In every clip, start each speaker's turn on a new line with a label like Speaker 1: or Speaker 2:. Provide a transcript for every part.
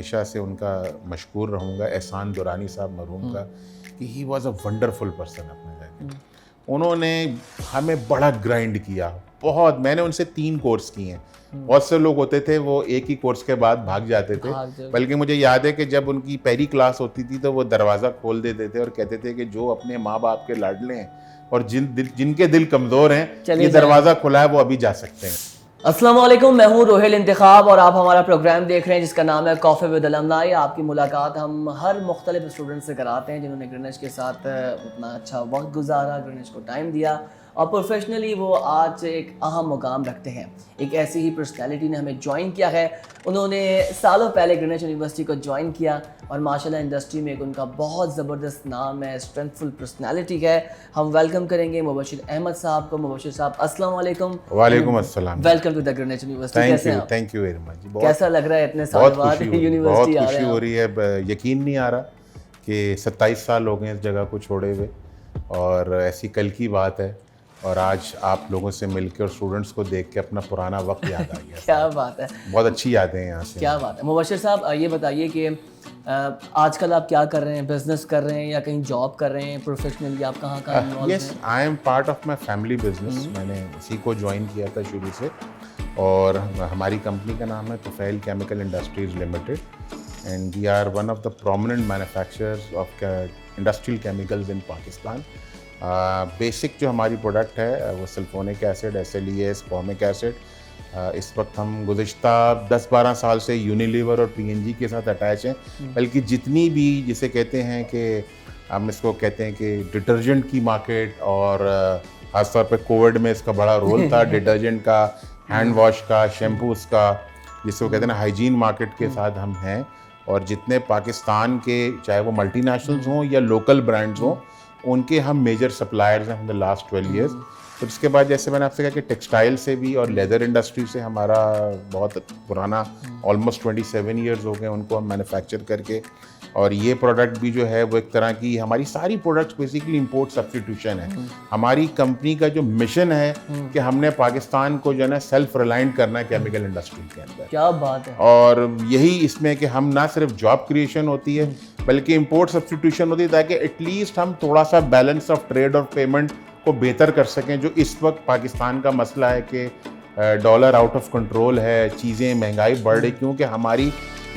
Speaker 1: हमेशा से उनका मशकूर रहूँगा, एहसान दुरानी साहब मरहूम का, कि he was a wonderful person अपने जगह। उन्होंने हमें बड़ा ग्राइंड किया बहुत। मैंने उनसे 3 कोर्स किए हैं। बहुत से लोग होते थे वो एक ही कोर्स के बाद भाग जाते थे, बल्कि मुझे याद है कि जब उनकी पहली क्लास होती थी तो वो दरवाज़ा खोल देते थे और कहते थे कि जो अपने माँ बाप के लाडले हैं और जिनके दिल कमज़ोर हैं, ये दरवाज़ा खुला है, वो अभी जा सकते हैं।
Speaker 2: अस्सलाम वालेकुम, मैं हूँ रोहेल इंतखाब और आप हमारा प्रोग्राम देख रहे हैं जिसका नाम है कॉफ़ी विद अलमनाई। आपकी मुलाकात हम हर मुख्तलिफ स्टूडेंट से कराते हैं जिन्होंने ग्रीनिच के साथ उतना अच्छा वक्त गुजारा, ग्रीनिच को टाइम दिया और प्रोफेशनली वो आज एक अहम मुकाम रखते हैं। एक ऐसी ही पर्सनैलिटी ने हमें ज्वाइन किया है। उन्होंने सालों पहले ग्रीनिच यूनिवर्सिटी को ज्वाइन किया और माशाल्लाह इंडस्ट्री में एक उनका बहुत ज़बरदस्त नाम है, स्ट्रेंथफुल पर्सनैलिटी है। हम वेलकम करेंगे मुबशिर अहमद साहब को। मुबशिर साहब अस्सलाम वालेकुम।
Speaker 1: वालेकुम अस्सलाम।
Speaker 2: Welcome to the Greenwich University. कैसे हैं आप?
Speaker 1: Thank you very much.
Speaker 2: कैसा लग रहा है इतने साल बाद यूनिवर्सिटी आ रहे हैं?
Speaker 1: बहुत खुशी हो रही है। यकीन नहीं आ रहा कि 27 साल हो गए इस जगह को छोड़े हुए, और ऐसी कल की बात है और आज आप लोगों से मिलकर और स्टूडेंट्स को देख के अपना पुराना वक्त याद आ गया।
Speaker 2: क्या बात है,
Speaker 1: बहुत अच्छी यादें हैं यहाँ से।
Speaker 2: क्या बात है। मुबशिर साहब ये बताइए कि आजकल आप क्या कर रहे हैं? बिजनेस कर रहे हैं या कहीं जॉब कर रहे हैं? प्रोफेशनली आप कहाँ इन्वॉल्व हैं?
Speaker 1: Yes, I am part of my family business. मैंने इसी को ज्वाइन किया था शुरू से, और हमारी कंपनी का नाम है Tufail chemical industries limited, and we are one of the prominent manufacturers of industrial chemicals in Pakistan. Basic जो हमारी प्रोडक्ट है वो sulphonic acid, SLES, formic acid. इस वक्त हम गुज़िश्ता 10-12 साल से यूनिलीवर और PNG के साथ अटैच हैं। बल्कि जितनी भी जिसे कहते हैं कि हम इसको कहते हैं कि डिटर्जेंट की मार्केट, और ख़ासतौर पे कोविड में इसका बड़ा रोल था डिटर्जेंट का, हैंड वॉश का, शैम्पूस का, जिसको कहते हैं ना हाइजीन मार्केट के साथ हम हैं। और जितने पाकिस्तान के चाहे वो मल्टीनेशनल्स हों या लोकल ब्रांड्स हों, उनके हम मेजर सप्लायर्स हैं इन द लास्ट 12 ईयर्स। तो इसके बाद जैसे मैंने आपसे कहा कि टेक्सटाइल से भी और लेदर इंडस्ट्री से हमारा बहुत पुराना ऑलमोस्ट 27 ईयर्स हो गए उनको हम मैन्युफैक्चर करके। और ये प्रोडक्ट भी जो है वो एक तरह की, हमारी सारी प्रोडक्ट्स बेसिकली इंपोर्ट सब्स्टिट्यूशन है। हमारी कंपनी का जो मिशन है कि हमने पाकिस्तान को जो है ना सेल्फ रिलायंट करना है केमिकल इंडस्ट्री के अंदर।
Speaker 2: क्या बात है।
Speaker 1: और यही इसमें कि हम ना सिर्फ जॉब क्रिएशन होती है बल्कि इंपोर्ट सब्स्टिट्यूशन होती है, ताकि एटलीस्ट हम थोड़ा सा बैलेंस ऑफ ट्रेड और पेमेंट को बेहतर कर सकें। जो इस वक्त पाकिस्तान का मसला है कि डॉलर आउट ऑफ कंट्रोल है, चीज़ें महंगाई बढ़ रही, क्योंकि हमारी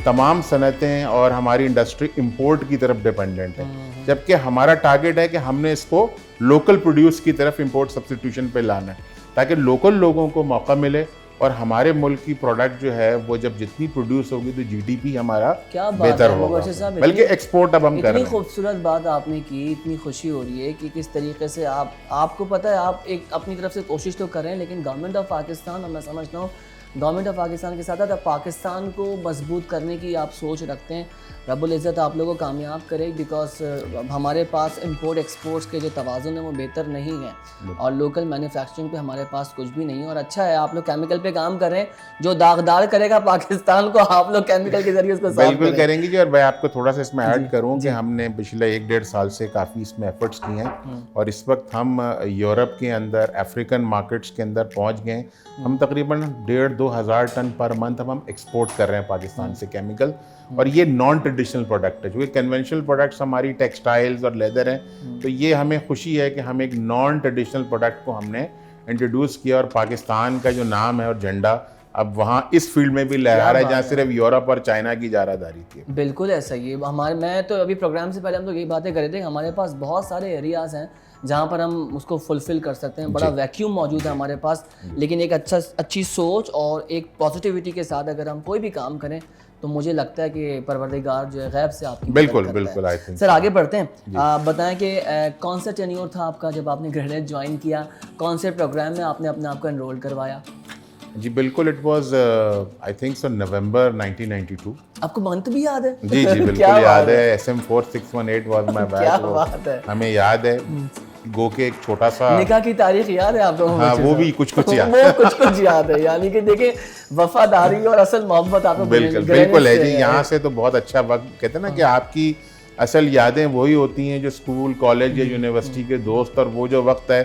Speaker 1: तमाम सनतें और हमारी इंडस्ट्री इंपोर्ट की तरफ डिपेंडेंट है, जबकि हमारा टारगेट है कि हमने इसको लोकल प्रोड्यूस की तरफ इंपोर्ट सब्स्टिट्यूशन पे लाना है, ताकि लोकल लोगों को मौका मिले और हमारे मुल्क की प्रोडक्ट जो है वो जब जितनी प्रोड्यूस होगी तो GDP हमारा बेहतर होगा, बल्कि एक्सपोर्ट अब हम कर रहे हैं।
Speaker 2: इतनी खूबसूरत बात आपने की, इतनी खुशी हो रही है कि किस तरीके से आपको पता है आप एक अपनी तरफ से कोशिश तो कर रहे हैं, लेकिन गवर्नमेंट ऑफ पाकिस्तान, और मैं समझता हूँ गवर्नमेंट ऑफ पाकिस्तान के साथ साथ पाकिस्तान को मजबूत करने की आप सोच रखते हैं। रब्बुल इज़्ज़त आप लोगों को कामयाब करे, बिकॉज हमारे पास इंपोर्ट एक्सपोर्ट्स के जो तवाज़ुन है वो बेहतर नहीं है और लोकल मैन्युफैक्चरिंग पे हमारे पास कुछ भी नहीं है। और अच्छा है आप लोग केमिकल पे काम कर रहे हैं, जो दागदार करेगा पाकिस्तान को आप लोग केमिकल के जरिए उसको साफ
Speaker 1: बिल्कुल करेंगे जी। और मैं आपको थोड़ा सा इसमें ऐड करूँ कि हमने पिछले 1-1.5 साल से काफ़ी इसमें एफर्ट्स किए हैं, और इस वक्त हम यूरोप के अंदर, अफ्रीकन मार्केट्स के अंदर पहुँच गए। हम तकरीबन 1,500-2 हज़ार टन पर मंथ हम एक्सपोर्ट कर रहे हैं पाकिस्तान से केमिकल। और ये नॉन ट्रेडिशनल प्रोडक्ट है, जो कि कन्वेंशनल प्रोडक्ट्स हमारी टेक्सटाइल्स और लेदर हैं। तो ये हमें खुशी है कि हम एक नॉन ट्रेडिशनल प्रोडक्ट को हमने इंट्रोड्यूस किया, और पाकिस्तान का जो नाम है और झंडा अब वहाँ इस फील्ड में भी लहरा रहा है जहाँ सिर्फ यूरोप और चाइना की जारादारी थी।
Speaker 2: बिल्कुल ऐसा ही है। मैं तो अभी प्रोग्राम से पहले हम लोग यही बातें कर रहे थे, हमारे पास बहुत सारे एरियाज़ हैं जहाँ पर हम उसको फुलफिल कर सकते हैं। बड़ा वैक्यूम मौजूद है हमारे पास, लेकिन एक अच्छी सोच और एक पॉजिटिविटी के साथ अगर हम कोई भी काम करें तो मुझे लगता है कि परवरदिगार जो है गैब से आपकी
Speaker 1: बिल्कुल आई थिंक।
Speaker 2: सर आगे बढ़ते हैं। आप बताएं कि कौन सा टेन्योर था आपका जब आपने ग्रेजुएट ज्वाइन किया? कौन से प्रोग्राम में आपने अपने आप को एनरोल करवाया?
Speaker 1: जी बिल्कुल, it was I think so November 1992।
Speaker 2: आपको मंथ भी याद है?
Speaker 1: जी बिल्कुल याद है। SM4618 was my batch.
Speaker 2: क्या बात है,
Speaker 1: हमें याद है। गो के एक छोटा सा
Speaker 2: निकाह की तारीख याद है आप लोगों को?
Speaker 1: हाँ, वो भी कुछ याद
Speaker 2: है। वो कुछ याद है, यानी कि देखें वफादारी और असल मोहब्बत आपको
Speaker 1: बिल्कुल है जी। यहाँ से तो बहुत अच्छा वक्त, कहते हैं ना कि आपकी असल यादें वही होती हैं जो स्कूल, कॉलेज या यूनिवर्सिटी के दोस्त, और वो जो वक्त है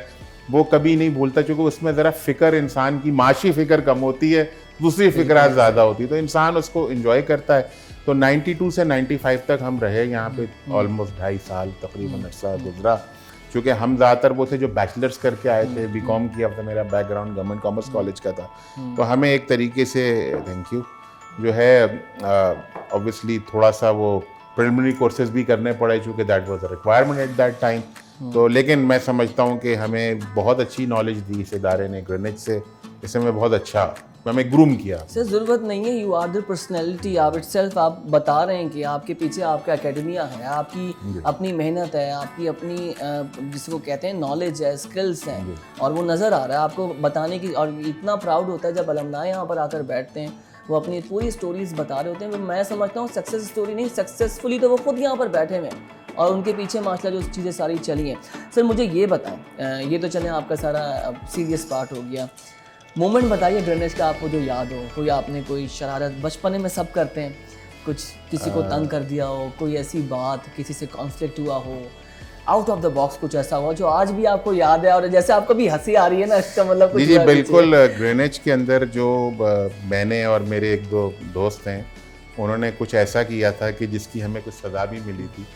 Speaker 1: वो कभी नहीं भूलता, क्योंकि उसमें ज़रा फ़िक्र इंसान की माशी फ़िक्र कम होती है, दूसरी फ़िक्र ज़्यादा होती है, तो इंसान उसको एंजॉय करता है। तो 92 से 95 तक हम रहे यहाँ पे, ऑलमोस्ट 2.5 साल तकरीबन अर्सा गुजरा। क्योंकि हम ज़्यादातर वो थे जो बैचलर्स करके आए थे, बीकॉम किया था, मेरा बैकग्राउंड गवर्नमेंट कॉमर्स कॉलेज का था, तो हमें एक तरीके से थैंक यू जो है ऑब्वियसली थोड़ा सा वो प्रिलिमिनरी कोर्सेज भी करने पड़े, चूँकि that was a requirement at that time. तो लेकिन मैं समझता हूँ कि हमें बहुत अच्छी नॉलेज दी इस इदारे ने, ग्रीनिच से, इसे हमें बहुत अच्छा हमें ग्रूम किया।
Speaker 2: सर ज़रूरत नहीं है, यू आर द पर्सनैलिटी आप इटसेल्फ। आप बता रहे हैं कि आपके पीछे आपका एकेडमिया है, आपकी अपनी मेहनत है, आपकी अपनी जिसको कहते हैं नॉलेज है, स्किल्स हैं, और वो नज़र आ रहा है आपको बताने की। और इतना प्राउड होता है जब अलमनाए यहाँ पर आकर बैठते हैं, वो अपनी पूरी स्टोरीज बता रहे होते हैं। मैं समझता हूँ सक्सेस स्टोरी नहीं, सक्सेसफुली तो वो खुद यहाँ पर बैठे हुए हैं और उनके पीछे माशाल्लाह जो चीज़ें सारी चली हैं। सर मुझे ये बताएं, ये तो चलें आपका सारा सीरियस पार्ट हो गया, मोमेंट बताइए ग्रीनिच का आपको जो याद हो, कोई आपने कोई शरारत, बचपने में सब करते हैं, कुछ किसी को तंग कर दिया हो, कोई ऐसी बात, किसी से कॉन्फ्लिक्ट हुआ हो, आउट ऑफ द बॉक्स कुछ ऐसा हुआ जो आज भी आपको याद है, और जैसे आपको भी हंसी आ रही है ना, इसका मतलब कुछ
Speaker 1: जी बिल्कुल। ग्रीनिच के अंदर जो मैंने और मेरे एक दो दोस्त हैं, उन्होंने कुछ ऐसा किया था कि जिसकी हमें कुछ सज़ा भी मिली थी,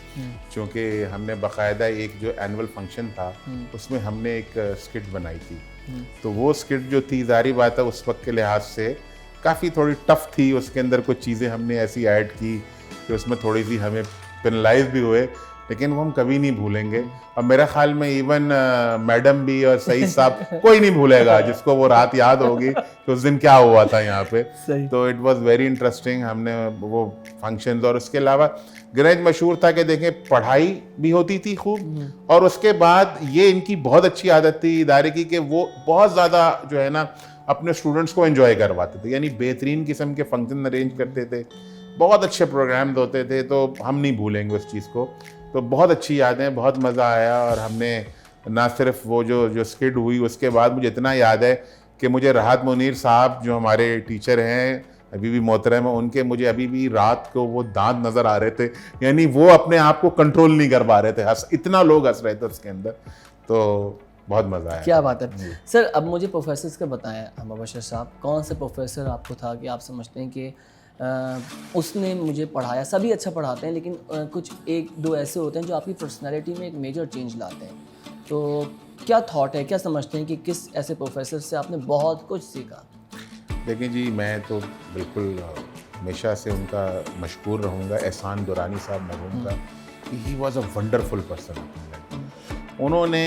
Speaker 1: क्योंकि हमने बाकायदा एक जो एनुअल फंक्शन था उसमें हमने एक स्किट बनाई थी। तो वो स्किट जो थी, जारी बात है उस वक्त के लिहाज से काफ़ी थोड़ी टफ थी, उसके अंदर कुछ चीज़ें हमने ऐसी ऐड की कि उसमें थोड़ी सी हमें पेनलाइज भी हुए, लेकिन वो हम कभी नहीं भूलेंगे। और मेरा ख्याल में इवन मैडम भी और सईद साहब कोई नहीं भूलेगा जिसको वो रात याद होगी कि उस दिन क्या हुआ था यहाँ पे। तो इट वाज वेरी इंटरेस्टिंग, हमने वो फंक्शंस। और उसके अलावा ग्रीनिच मशहूर था कि देखें पढ़ाई भी होती थी खूब, और उसके बाद ये इनकी बहुत अच्छी आदत थी इदारे की कि वो बहुत ज़्यादा जो है ना अपने स्टूडेंट्स को एंजॉय करवाते थे, यानी बेहतरीन किस्म के फंक्शन अरेंज करते थे, बहुत अच्छे प्रोग्राम होते थे। तो हम नहीं भूलेंगे उस चीज़ को। तो बहुत अच्छी यादें, बहुत मज़ा आया। और हमने ना सिर्फ वो जो स्किट हुई, उसके बाद मुझे इतना याद है कि मुझे राहत मुनीर साहब जो हमारे टीचर हैं, अभी भी मोहतरम है, उनके मुझे अभी भी रात को वो दांत नज़र आ रहे थे, यानी वो अपने आप को कंट्रोल नहीं कर पा रहे थे, हंस इतना लोग हंस रहे थे उसके अंदर। तो बहुत मज़ा आया।
Speaker 2: क्या बात है सर। अब मुझे प्रोफेसर्स का बताएं मुबशर साहब, कौन से प्रोफेसर आपको था कि आप समझते हैं कि उसने मुझे पढ़ाया? सभी अच्छा पढ़ाते हैं, लेकिन कुछ एक दो ऐसे होते हैं जो आपकी पर्सनैलिटी में एक मेजर चेंज लाते हैं। तो क्या थॉट है, क्या समझते हैं कि किस ऐसे प्रोफेसर से आपने बहुत कुछ सीखा?
Speaker 1: देखिए जी, मैं तो बिल्कुल हमेशा से उनका मशकूर रहूँगा, एहसान दुरानी साहब मरहूम का, कि he was a wonderful person. उन्होंने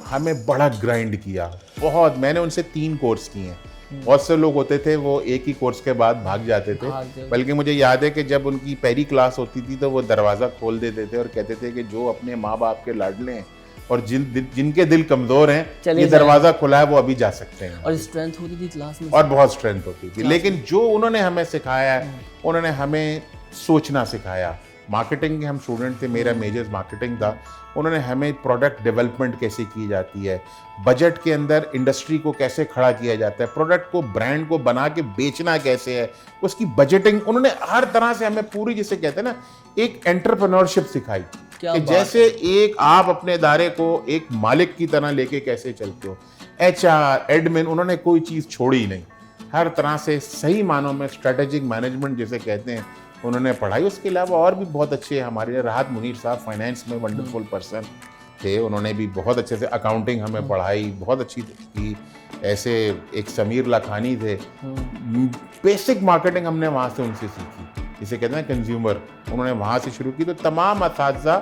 Speaker 1: हमें बड़ा ग्राइंड किया, बहुत। मैंने उनसे 3 कोर्स किए हैं। बहुत से लोग होते थे वो एक ही कोर्स के बाद भाग जाते थे, बल्कि मुझे याद है कि जब उनकी पहली क्लास होती थी तो वो दरवाज़ा खोल देते थे और कहते थे कि जो अपने माँ बाप के लाडले हैं और जिनके दिल कमज़ोर हैं, ये दरवाज़ा खुला है, वो अभी जा सकते हैं।
Speaker 2: और स्ट्रेंथ होती थी क्लास में,
Speaker 1: और बहुत स्ट्रेंथ होती थी। लेकिन जो उन्होंने हमें सिखाया है, उन्होंने हमें सोचना सिखाया। मार्केटिंग के हम स्टूडेंट थे, मेरा मेजर मार्केटिंग था। उन्होंने हमें प्रोडक्ट डेवलपमेंट कैसे की जाती है, बजट के अंदर इंडस्ट्री को कैसे खड़ा किया जाता है, प्रोडक्ट को, ब्रांड को बना के बेचना कैसे है, उसकी बजटिंग, उन्होंने हर तरह से हमें पूरी, जिसे कहते हैं ना, एक एंटरप्रेन्योरशिप सिखाई कि जैसे एक आप अपने इदारे को एक मालिक की तरह लेके कैसे चलते हो। HR, एडमिन, उन्होंने कोई चीज़ छोड़ी नहीं, हर तरह से सही मानों में स्ट्रेटेजिक मैनेजमेंट जिसे कहते हैं उन्होंने पढ़ाई। उसके अलावा और भी बहुत अच्छे हमारे राहत मुनीर साहब फाइनेंस में वंडरफुल पर्सन थे, उन्होंने भी बहुत अच्छे से अकाउंटिंग हमें पढ़ाई, बहुत अच्छी थी। ऐसे एक समीर लाखानी थे, बेसिक मार्केटिंग हमने वहाँ से उनसे सीखी, जिसे कहते हैं कंज्यूमर, उन्होंने वहाँ से शुरू की। तो तमाम असातिज़ा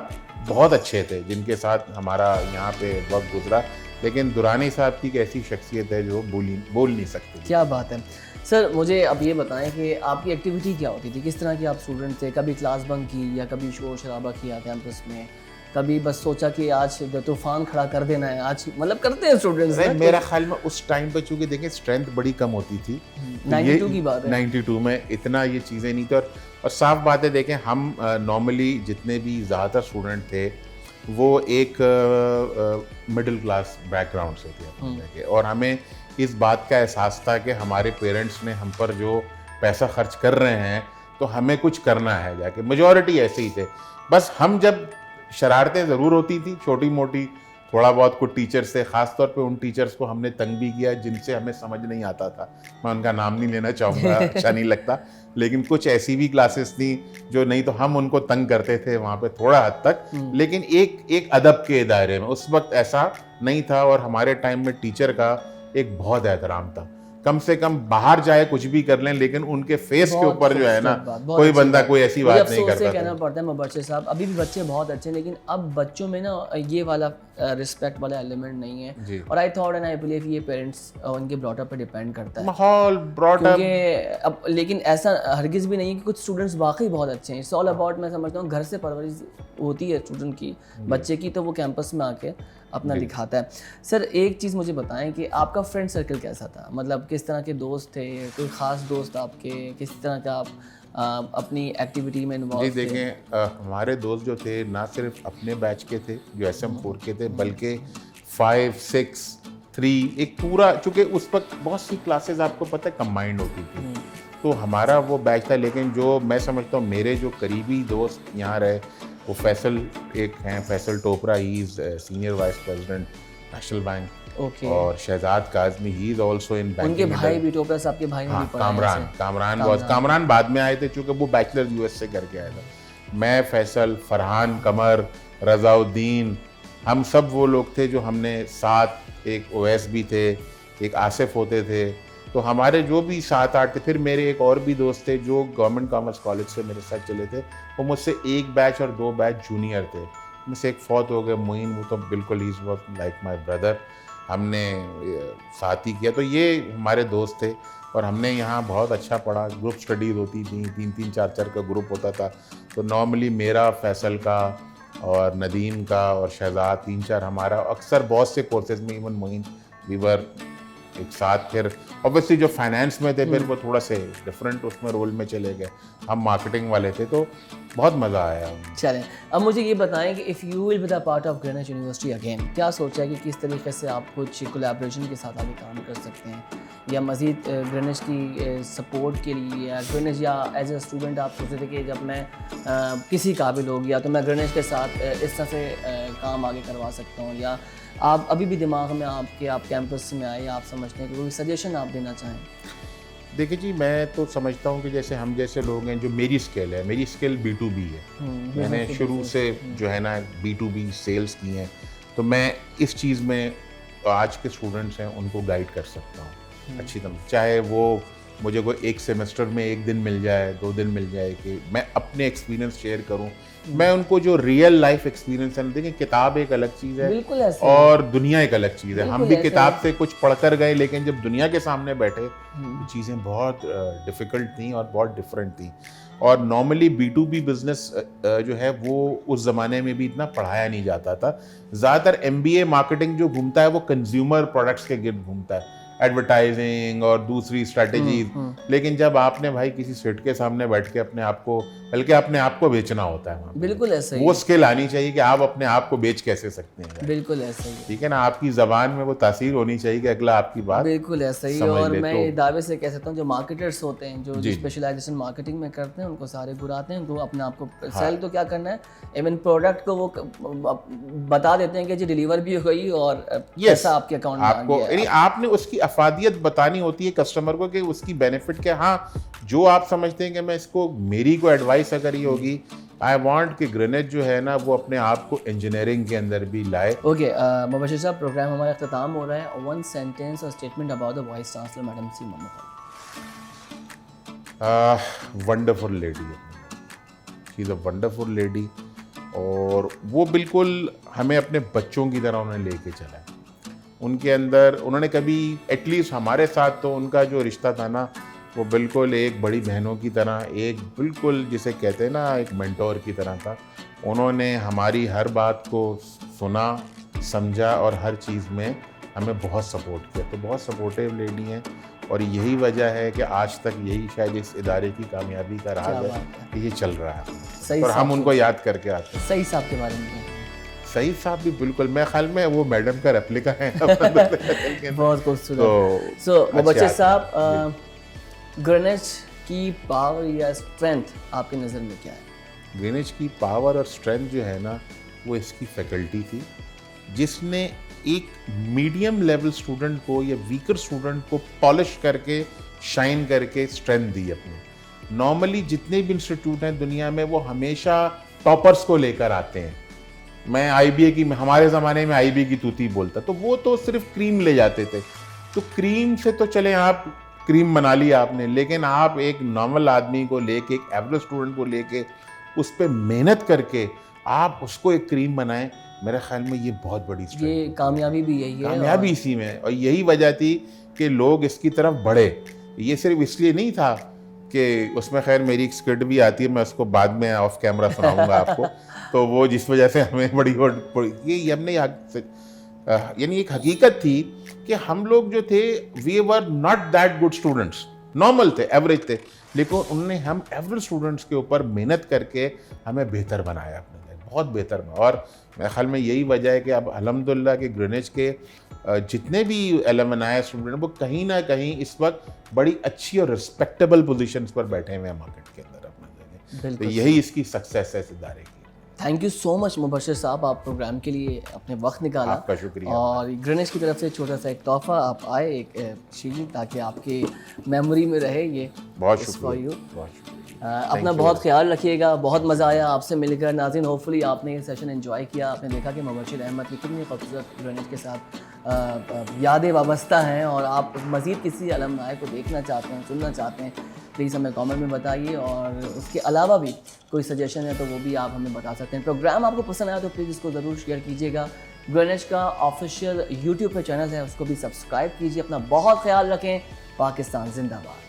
Speaker 1: बहुत अच्छे थे जिनके साथ हमारा यहाँ पे वक्त गुजरा। लेकिन दुरानी साहब की एक ऐसी शख्सियत है जो बोल नहीं सकते।
Speaker 2: क्या बात है सर। मुझे अब ये बताएं कि आपकी एक्टिविटी क्या होती थी, किस तरह की आप स्टूडेंट थे? कभी क्लास बंक की, या कभी शोर शराबा किया कैंपस में, कभी बस सोचा कि आज तूफान खड़ा कर देना है, आज मतलब करते हैं स्टूडेंट्स?
Speaker 1: मेरा ख्याल में उस टाइम पे चूँकि देखें स्ट्रेंथ बड़ी कम होती थी,
Speaker 2: 92 की बात है,
Speaker 1: 92 में इतना ये चीज़ें नहीं थी। और साफ बात है, देखें हम नॉर्मली जितने भी ज़्यादातर स्टूडेंट थे वो एक मिडिल क्लास बैकग्राउंड से थे, और हमें इस बात का एहसास था कि हमारे पेरेंट्स ने हम पर जो पैसा खर्च कर रहे हैं तो हमें कुछ करना है जाके। मेजॉरिटी ऐसे ही थे। बस हम जब शरारतें ज़रूर होती थी छोटी मोटी, थोड़ा बहुत कुछ टीचर्स थे, ख़ासतौर पे उन टीचर्स को हमने तंग भी किया जिनसे हमें समझ नहीं आता था। मैं उनका नाम नहीं लेना चाहूँगा, अच्छा नहीं लगता, लेकिन कुछ ऐसी भी क्लासेस थी जो नहीं तो हम उनको तंग करते थे वहाँ पे थोड़ा हद तक, लेकिन एक अदब के दायरे में। उस वक्त ऐसा नहीं था और हमारे टाइम में टीचर का एक बहुत एहतराम था। कम से कम बाहर जाए कुछ भी कर लें, लेकिन उनके फेस के ऊपर जो है ना, कोई बंदा कोई ऐसी बात नहीं करता था।
Speaker 2: कहना पड़ता है मुबश्शिर साहब, अभी भी बच्चे बहुत अच्छे हैं, लेकिन अब बच्चों में ना ये वाला रिस्पेक्ट वाला एलिमेंट नहीं है। और I thought and I believe ये पेरेंट्स उनके ब्रॉटअप पे डिपेंड करता है,
Speaker 1: माहौल ब्रॉटअप।
Speaker 2: अब लेकिन ऐसा हरगिज़ भी नहीं है कि कुछ स्टूडेंट्स वाकई बहुत अच्छे हैं। इट्स ऑल अबाउट, मैं समझता हूँ घर से परवरिश होती है स्टूडेंट की, बच्चे की, तो वो कैंपस में आके अपना दिखाता है। सर एक चीज़ मुझे बताएं कि आपका फ्रेंड सर्कल कैसा था, मतलब किस तरह के दोस्त थे, कोई ख़ास दोस्त आपके, किस तरह का आप अपनी एक्टिविटी में इन्वॉल्व थे?
Speaker 1: जी देखें, हमारे दोस्त जो थे ना सिर्फ अपने बैच के थे जो SM4 के थे, बल्कि 5, 6, 3 एक पूरा, चूँकि उस वक्त बहुत सी क्लासेस आपको पता है कंबाइंड होती थी, तो हमारा वो बैच था। लेकिन जो मैं समझता हूँ मेरे जो करीबी दोस्त यहाँ रहे, वो फैसल एक हैं, Faisal Topra, he is senior vice president national bank, और Shahzad Kazmi, he is also in banking.
Speaker 2: उनके भाई भी टोपरा साहब के भाई ने भी पढ़ा है।
Speaker 1: कामरान बाद में आए थे, चूँकि वो बैचलर US से करके आया था। मैं, फैसल, फरहान कमर, रज़ाउद्दीन, हम सब वो लोग थे जो हमने साथ, एक ओवैस भी थे, एक आसिफ होते थे, तो हमारे जो भी 7-8 थे। फिर मेरे एक और भी दोस्त थे जो गवर्नमेंट कॉमर्स कॉलेज से मेरे साथ चले थे, वो मुझसे एक बैच और 2 बैच जूनियर थे। में से एक फौत हो गए, मोइन, वो तो बिल्कुल he was like my brother, हमने साथ ही किया। तो ये हमारे दोस्त थे और हमने यहाँ बहुत अच्छा पढ़ा। ग्रुप स्टडीज़ होती थी, 3-3, 4-4 का ग्रुप होता था। तो नॉर्मली मेरा, फैसल का और नदीम का और शहजाद, 3-4 हमारा अक्सर बहुत से कोर्सेज में, इवन मोइन, वीवर एक साथ। फिर ऑब्वियसली जो फाइनेंस में थे फिर वो थोड़ा से डिफरेंट उसमें रोल में चले गए, हम मार्केटिंग वाले थे, तो बहुत मज़ा आया।
Speaker 2: चलें, अब मुझे ये बताएं कि if you will be the part of Greenwich university again, क्या सोचा है कि किस तरीके से आप कुछ कोलैबोरेशन के साथ आगे काम कर सकते हैं, या मज़ीद ग्रीनिच की सपोर्ट के लिए, या ग्रीनिच, या एज ए स्टूडेंट आप सोचते थे कि जब मैं किसी काबिल हो गया तो मैं ग्रीनिच के साथ इस तरह से काम आगे करवा सकता हूँ, या आप अभी भी दिमाग में आपके, आप कैंपस में आए, आप समझते हैं कि कोई सजेशन आप देना चाहें?
Speaker 1: देखिए जी, मैं तो समझता हूँ कि जैसे हम जैसे लोग हैं, जो मेरी स्किल है, मेरी स्किल B2B है। मैंने शुरू से जो है ना B2B सेल्स की हैं, तो मैं इस चीज़ में आज के स्टूडेंट्स हैं उनको गाइड कर सकता हूँ अच्छी तरह। चाहे वो मुझे कोई एक सेमेस्टर में 1 दिन मिल जाए, 2 दिन मिल जाए, कि मैं अपने एक्सपीरियंस शेयर करूं, मैं उनको जो रियल लाइफ एक्सपीरियंस है। देखिए, किताब एक अलग चीज़ है और दुनिया एक अलग चीज़ है। हम भी किताब से कुछ पढ़कर गए, लेकिन जब दुनिया के सामने बैठे तो चीज़ें बहुत डिफ़िकल्ट थी और बहुत डिफरेंट थी। और नॉर्मली B2B बिजनेस जो है वो उस ज़माने में भी इतना पढ़ाया नहीं जाता था। ज़्यादातर MBA मार्केटिंग जो घूमता है वो कंज्यूमर प्रोडक्ट्स के गिर्द घूमता है, एडवर्टाइजिंग और दूसरी स्ट्रैटेजीज। लेकिन जब आपने भाई किसी सेट के सामने बैठ के अपने आप को, बल्कि अपने आप को बेचना होता है,
Speaker 2: बिल्कुल ऐसा ही,
Speaker 1: वो स्किल आनी चाहिए कि आप अपने आप को बेच कैसे सकते हैं।
Speaker 2: बिल्कुल ऐसा ही,
Speaker 1: ठीक है ना, आपकी जबान में वो तासीर होनी चाहिए कि अगला आपकी बात
Speaker 2: बिल्कुल ऐसा ही। और मैं दावे से कह सकता हूँ जो मार्केटर्स होते हैं, जो स्पेशलाइजेशन मार्केटिंग में करते हैं, उनको सारे बुराते हैं, उनको अपने आप को सेल तो क्या करना है, इवन प्रोडक्ट को वो बता देते हैं कि जी डिलीवर भी हो गई और पैसा आपके अकाउंट में
Speaker 1: आपको, यानी आपने उसकी अफादियत बतानी होती है कस्टमर को कि उसकी बेनिफिट क्या। हाँ, जो आप समझते हैं कि मैं इसको, मेरी को एडवाइस अगर ये होगी, आई वांट कि ग्रीनिच जो है ना वो अपने आप को इंजीनियरिंग के अंदर भी लाए।
Speaker 2: ओके मुबश्शिर साहब, प्रोग्राम हमारा अख्ताम हो रहा है। 1 सेंटेंस और statement about the vice chancellor madam C Mohammad.
Speaker 1: Wonderful lady, she is a wonderful lady, और वो बिल्कुल हमें अपने बच्चों की तरह उन्होंने लेके चला है। उनके अंदर उन्होंने कभी, एटलीस्ट हमारे साथ तो उनका जो रिश्ता था ना, वो बिल्कुल एक बड़ी बहनों की तरह, एक बिल्कुल जिसे कहते हैं ना एक मेंटोर की तरह था। उन्होंने हमारी हर बात को सुना, समझा और हर चीज़ में हमें बहुत सपोर्ट किया। तो बहुत सपोर्टिव लेडी हैं और यही वजह है कि आज तक यही शायद इस इदारे की कामयाबी का राज है कि ये चल रहा है और हम उनको याद करके आते हैं।
Speaker 2: सही साहब के बारे में,
Speaker 1: सही साहब भी बिल्कुल, मैं ख्याल में वो मैडम का रेप्लिका है।
Speaker 2: बहुत खूबसूरत। सो मुबश्शिर साहब, ग्रीनिच की पावर या स्ट्रेंथ आपकी नज़र में क्या है?
Speaker 1: ग्रीनिच की पावर और स्ट्रेंथ जो है ना, वो इसकी फैकल्टी थी जिसने एक मीडियम लेवल स्टूडेंट को या वीकर स्टूडेंट को पॉलिश करके शाइन करके स्ट्रेंथ दी अपनी। नॉर्मली जितने भी इंस्टीट्यूट हैं दुनिया में वो हमेशा टॉपर्स को लेकर आते हैं। मैं आईबीए की, हमारे ज़माने में आईबीए की तूती बोलता, तो वो तो सिर्फ क्रीम ले जाते थे। तो क्रीम से तो चले, आप क्रीम बना लिया आपने, लेकिन आप एक नॉर्मल आदमी को लेके, एक एवरेज स्टूडेंट को लेके उस पर मेहनत करके आप उसको एक क्रीम बनाएं, मेरे ख्याल में ये बहुत बड़ी स्ट्रेंथ
Speaker 2: ये कामयाबी भी यही है,
Speaker 1: कामयाबी इसी में है। और यही वजह थी कि लोग इसकी तरफ बढ़े। ये सिर्फ इसलिए नहीं था कि उसमें, खैर मेरी एक स्किट भी आती है, मैं उसको बाद में ऑफ कैमरा सुनाऊंगा आपको। तो वो जिस वजह से हमें ये हमने यानी एक हकीकत थी कि हम लोग जो थे, we were not that good students, normal थे, एवरेज थे, लेकिन उन्होंने हम एवरेज स्टूडेंट्स के ऊपर मेहनत करके हमें बेहतर बनाया, अपने बहुत बेहतर बनाया। और मेरे ख्याल में यही वजह है कि अब अल्हम्दुलिल्लाह के ग्रीनिच के जितने भी एलुमनाई स्टूडेंट वो कहीं ना कहीं इस वक्त बड़ी अच्छी और रिस्पेक्टेबल पोजीशंस पर बैठे हुए हैं मार्केट के अंदर अपना जगह। तो यही इसकी सक्सेस है इस इदारे की।
Speaker 2: Thank you so much Mubashir साहब, आप प्रोग्राम के लिए अपने वक्त निकाला।
Speaker 1: आपका शुक्रिया।
Speaker 2: और ग्रीनिच की तरफ से छोटा सा एक तोहफा आप आए, एक चीज़, ताकि आपकी मेमोरी में रहे ये।
Speaker 1: बहुत
Speaker 2: It's
Speaker 1: शुक्रिया,
Speaker 2: for you.
Speaker 1: बहुत शुक्रिया।
Speaker 2: अपना बहुत ख्याल रखिएगा। बहुत मज़ा आया आपसे मिलकर नाज़रीन। होपफुली आपने ये सेशन एंजॉय किया। आपने देखा कि मुबशिर अहमद की कितनी खूबसूरत ग्रीनिच के साथ यादें वाबस्ता हैं, और आप मज़ीद किसी अलमनाई को देखना चाहते हैं, सुनना चाहते हैं, प्लीज़ हमें कमेंट में बताइए। और उसके अलावा भी कोई सजेशन है तो वो भी आप हमें बता सकते हैं। प्रोग्राम आपको पसंद आया तो प्लीज़ इसको ज़रूर शेयर कीजिएगा। ग्रीनिच का ऑफिशियल यूट्यूब पे चैनल है, उसको भी सब्सक्राइब कीजिए। अपना बहुत ख्याल रखें। पाकिस्तान जिंदाबाद।